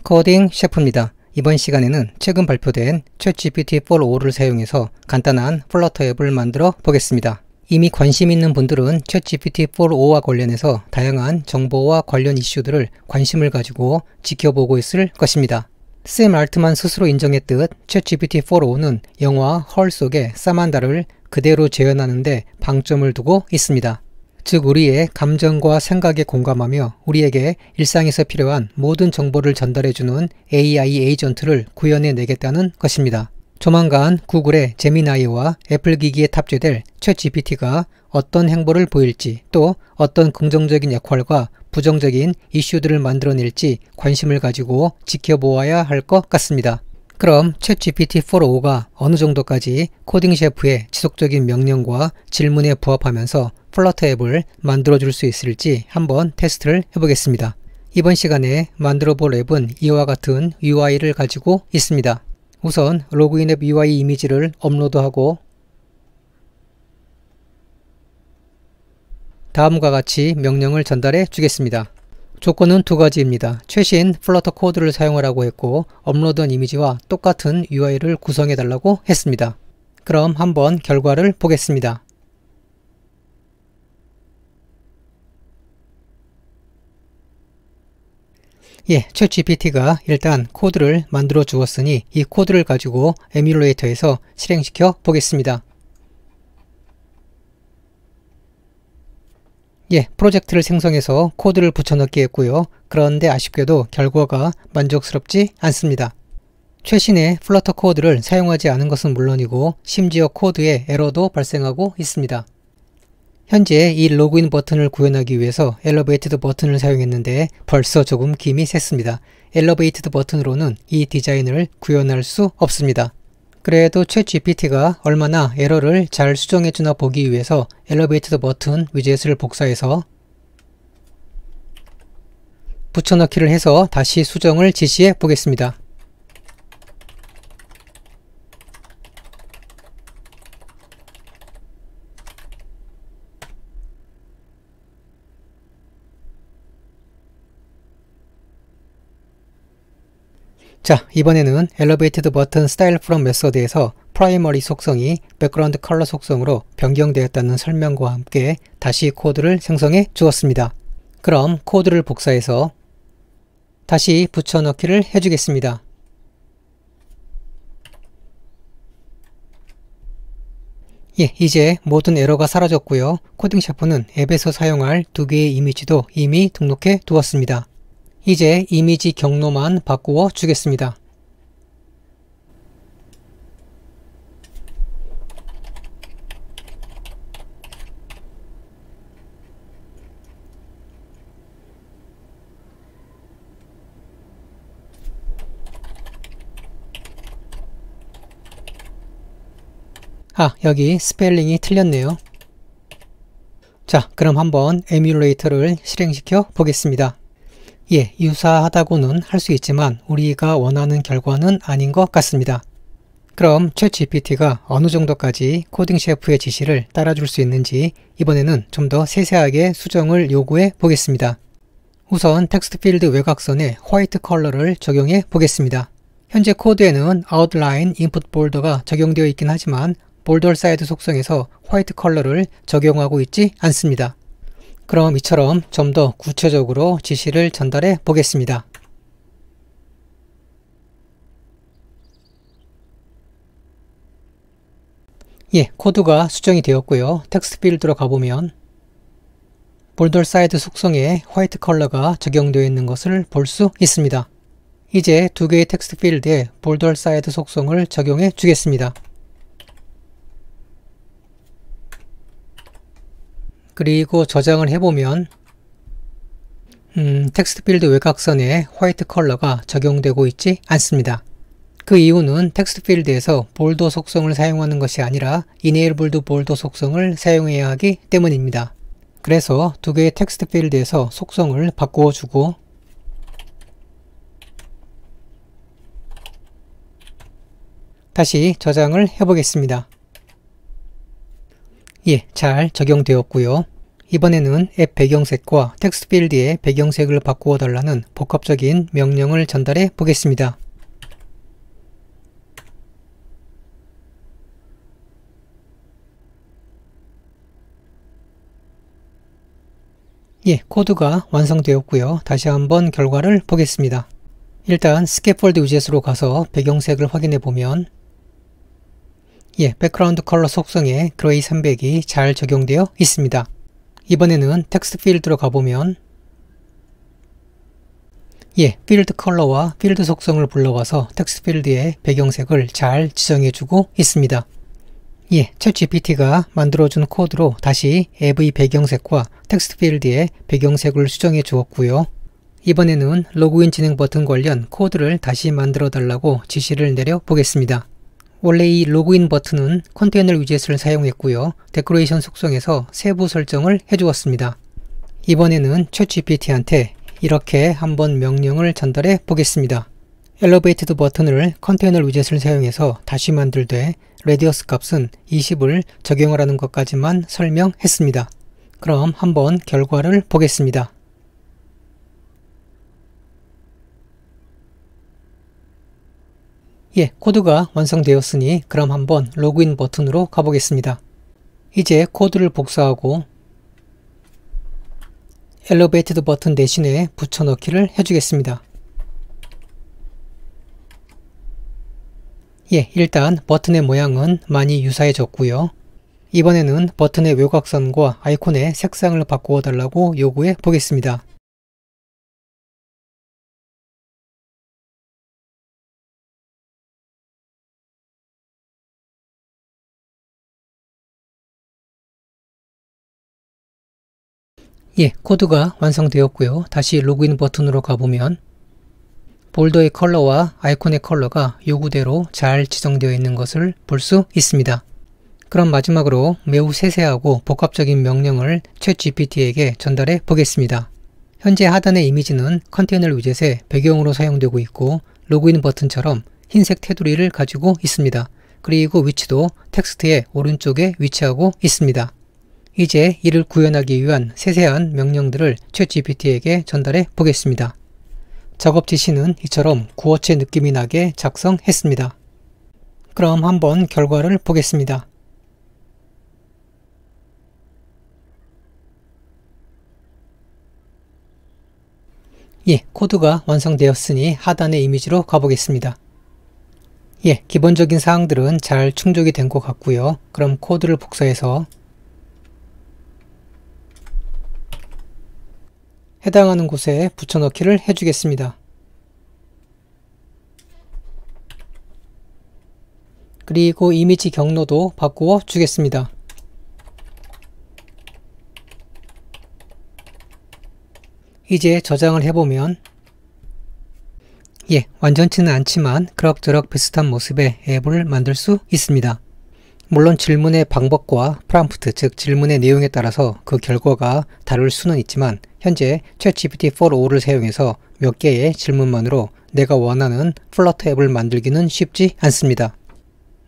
코딩 셰프입니다. 이번 시간에는 최근 발표된 챗GPT-4.5를 사용해서 간단한 플러터 앱을 만들어 보겠습니다. 이미 관심 있는 분들은 챗GPT-4.5와 관련해서 다양한 정보와 관련 이슈들을 관심을 가지고 지켜보고 있을 것입니다. 샘 알트만 스스로 인정했듯 챗GPT-4.5는 영화 헐 속의 사만다를 그대로 재현하는 데 방점을 두고 있습니다. 즉 우리의 감정과 생각에 공감하며 우리에게 일상에서 필요한 모든 정보를 전달해주는 AI 에이전트를 구현해내겠다는 것입니다. 조만간 구글의 제미나이와 애플 기기에 탑재될 챗GPT가 어떤 행보를 보일지 또 어떤 긍정적인 역할과 부정적인 이슈들을 만들어낼지 관심을 가지고 지켜보아야 할 것 같습니다. 그럼 챗GPT-4.5가 어느 정도까지 코딩 셰프의 지속적인 명령과 질문에 부합하면서 플러터 앱을 만들어줄 수 있을지 한번 테스트를 해보겠습니다. 이번 시간에 만들어 볼 앱은 이와 같은 UI를 가지고 있습니다. 우선 로그인 앱 UI 이미지를 업로드하고 다음과 같이 명령을 전달해 주겠습니다. 조건은 두 가지입니다. 최신 플러터 코드를 사용하라고 했고 업로드한 이미지와 똑같은 UI를 구성해 달라고 했습니다. 그럼 한번 결과를 보겠습니다. 챗GPT가 일단 코드를 만들어 주었으니 이 코드를 가지고 에뮬레이터에서 실행시켜 보겠습니다. 프로젝트를 생성해서 코드를 붙여넣기 했고요. 그런데 아쉽게도 결과가 만족스럽지 않습니다. 최신의 플러터 코드를 사용하지 않은 것은 물론이고 심지어 코드에 에러도 발생하고 있습니다. 현재 이 로그인 버튼을 구현하기 위해서 엘리베이티드 버튼을 사용했는데 벌써 조금 김이 샜습니다. 엘리베이티드 버튼으로는 이 디자인을 구현할 수 없습니다. 그래도 챗GPT가 얼마나 에러를 잘 수정해주나 보기 위해서 엘리베이티드 버튼 위젯을 복사해서 붙여넣기를 해서 다시 수정을 지시해 보겠습니다. 자, 이번에는 엘리베이티드 버튼 스타일 프롬 메서드에서 프라이머리 속성이 백그라운드 컬러 속성으로 변경되었다는 설명과 함께 다시 코드를 생성해 주었습니다. 그럼 코드를 복사해서 다시 붙여넣기를 해주겠습니다. 이제 모든 에러가 사라졌고요. 코딩 셰프는 앱에서 사용할 두 개의 이미지도 이미 등록해 두었습니다. 이제 이미지 경로만 바꾸어 주겠습니다. 여기 스펠링이 틀렸네요. 자, 그럼 한번 에뮬레이터를 실행시켜 보겠습니다. 유사하다고는 할 수 있지만 우리가 원하는 결과는 아닌 것 같습니다. 그럼 챗GPT가 어느 정도까지 코딩 셰프의 지시를 따라줄 수 있는지 이번에는 좀 더 세세하게 수정을 요구해 보겠습니다. 우선 텍스트 필드 외곽선에 화이트 컬러를 적용해 보겠습니다. 현재 코드에는 아웃라인 인풋 볼더가 적용되어 있긴 하지만 볼더 사이드 속성에서 화이트 컬러를 적용하고 있지 않습니다. 그럼 이처럼 좀 더 구체적으로 지시를 전달해 보겠습니다. 코드가 수정이 되었고요. 텍스트 필드로 가보면 볼더 사이드 속성에 화이트 컬러가 적용되어 있는 것을 볼 수 있습니다. 이제 두 개의 텍스트 필드에 볼더 사이드 속성을 적용해 주겠습니다. 그리고 저장을 해보면 텍스트 필드 외곽선에 화이트 컬러가 적용되고 있지 않습니다. 그 이유는 텍스트 필드에서 볼더 속성을 사용하는 것이 아니라 이네이블드 볼더 속성을 사용해야 하기 때문입니다. 그래서 두 개의 텍스트 필드에서 속성을 바꾸어 주고 다시 저장을 해보겠습니다. 잘 적용되었고요. 이번에는 앱 배경색과 텍스트 필드의 배경색을 바꾸어 달라는 복합적인 명령을 전달해 보겠습니다. 예, 코드가 완성되었고요. 다시 한번 결과를 보겠습니다. 일단 스캐폴드 위젯으로 가서 배경색을 확인해 보면 예, 백그라운드 컬러 속성에 그레이 300이 잘 적용되어 있습니다. 이번에는 텍스트 필드로 가보면 예, 필드 컬러와 필드 속성을 불러와서 텍스트 필드의 배경색을 잘 지정해주고 있습니다. 예, 챗GPT가 만들어준 코드로 다시 앱의 배경색과 텍스트 필드의 배경색을 수정해 주었고요. 이번에는 로그인 진행 버튼 관련 코드를 다시 만들어 달라고 지시를 내려 보겠습니다. 원래 이 로그인 버튼은 컨테이너 위젯을 사용했고요. 데코레이션 속성에서 세부 설정을 해주었습니다. 이번에는 챗GPT한테 이렇게 한번 명령을 전달해 보겠습니다. 엘리베이티드 버튼을 컨테이너 위젯을 사용해서 다시 만들되 레디어스 값은 20을 적용하라는 것까지만 설명했습니다. 그럼 한번 결과를 보겠습니다. 예, 코드가 완성되었으니 그럼 한번 로그인 버튼으로 가보겠습니다. 이제 코드를 복사하고 엘리베이티드 버튼 대신에 붙여넣기를 해주겠습니다. 예, 일단 버튼의 모양은 많이 유사해졌고요. 이번에는 버튼의 외곽선과 아이콘의 색상을 바꾸어 달라고 요구해 보겠습니다. 예, 코드가 완성되었고요. 다시 로그인 버튼으로 가보면 볼더의 컬러와 아이콘의 컬러가 요구대로 잘 지정되어 있는 것을 볼 수 있습니다. 그럼 마지막으로 매우 세세하고 복합적인 명령을 챗GPT에게 전달해 보겠습니다. 현재 하단의 이미지는 컨테이너 위젯의 배경으로 사용되고 있고 로그인 버튼처럼 흰색 테두리를 가지고 있습니다. 그리고 위치도 텍스트의 오른쪽에 위치하고 있습니다. 이제 이를 구현하기 위한 세세한 명령들을 챗GPT에게 전달해 보겠습니다. 작업 지시는 이처럼 구어체 느낌이 나게 작성했습니다. 그럼 한번 결과를 보겠습니다. 예, 코드가 완성되었으니 하단의 이미지로 가보겠습니다. 예, 기본적인 사항들은 잘 충족이 된 것 같고요. 그럼 코드를 복사해서 해당하는 곳에 붙여넣기를 해주겠습니다. 그리고 이미지 경로도 바꾸어 주겠습니다. 이제 저장을 해보면 예, 완전치는 않지만 그럭저럭 비슷한 모습의 앱을 만들 수 있습니다. 물론 질문의 방법과 프롬프트, 즉 질문의 내용에 따라서 그 결과가 다를 수는 있지만 현재 챗GPT-4.5를 사용해서 몇 개의 질문만으로 내가 원하는 플러터 앱을 만들기는 쉽지 않습니다.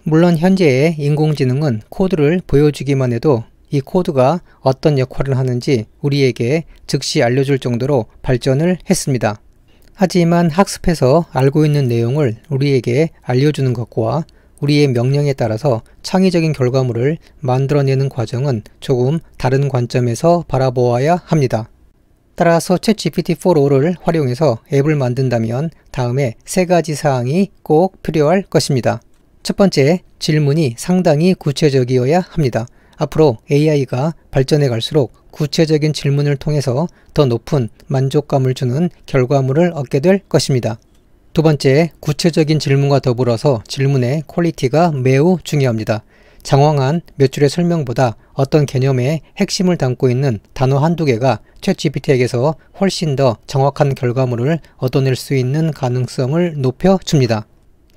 물론 현재의 인공지능은 코드를 보여주기만 해도 이 코드가 어떤 역할을 하는지 우리에게 즉시 알려줄 정도로 발전을 했습니다. 하지만 학습해서 알고 있는 내용을 우리에게 알려주는 것과 우리의 명령에 따라서 창의적인 결과물을 만들어내는 과정은 조금 다른 관점에서 바라보아야 합니다. 따라서 챗GPT-4.5를 활용해서 앱을 만든다면 다음에 세 가지 사항이 꼭 필요할 것입니다. 첫 번째, 질문이 상당히 구체적이어야 합니다. 앞으로 AI가 발전해 갈수록 구체적인 질문을 통해서 더 높은 만족감을 주는 결과물을 얻게 될 것입니다. 두 번째, 구체적인 질문과 더불어서 질문의 퀄리티가 매우 중요합니다. 장황한 몇 줄의 설명보다 어떤 개념의 핵심을 담고 있는 단어 한두 개가 챗GPT에게서 훨씬 더 정확한 결과물을 얻어낼 수 있는 가능성을 높여줍니다.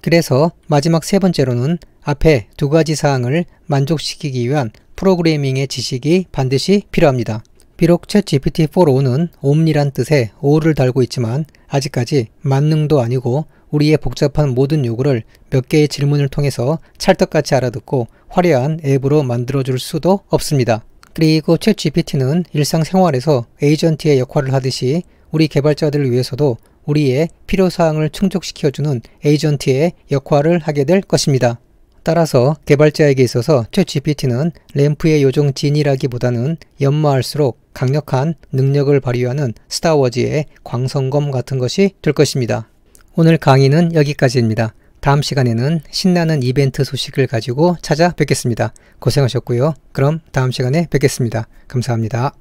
그래서 마지막 세 번째로는 앞에 두 가지 사항을 만족시키기 위한 프로그래밍의 지식이 반드시 필요합니다. 비록 챗GPT-4.5는 옴니란 뜻의 O를 달고 있지만 아직까지 만능도 아니고 우리의 복잡한 모든 요구를 몇 개의 질문을 통해서 찰떡같이 알아듣고 화려한 앱으로 만들어줄 수도 없습니다. 그리고 챗GPT는 일상생활에서 에이전트의 역할을 하듯이 우리 개발자들을 위해서도 우리의 필요사항을 충족시켜주는 에이전트의 역할을 하게 될 것입니다. 따라서 개발자에게 있어서 챗GPT는 램프의 요정 진이라기보다는 연마할수록 강력한 능력을 발휘하는 스타워즈의 광선검 같은 것이 될 것입니다. 오늘 강의는 여기까지입니다. 다음 시간에는 신나는 이벤트 소식을 가지고 찾아뵙겠습니다. 고생하셨고요. 그럼 다음 시간에 뵙겠습니다. 감사합니다.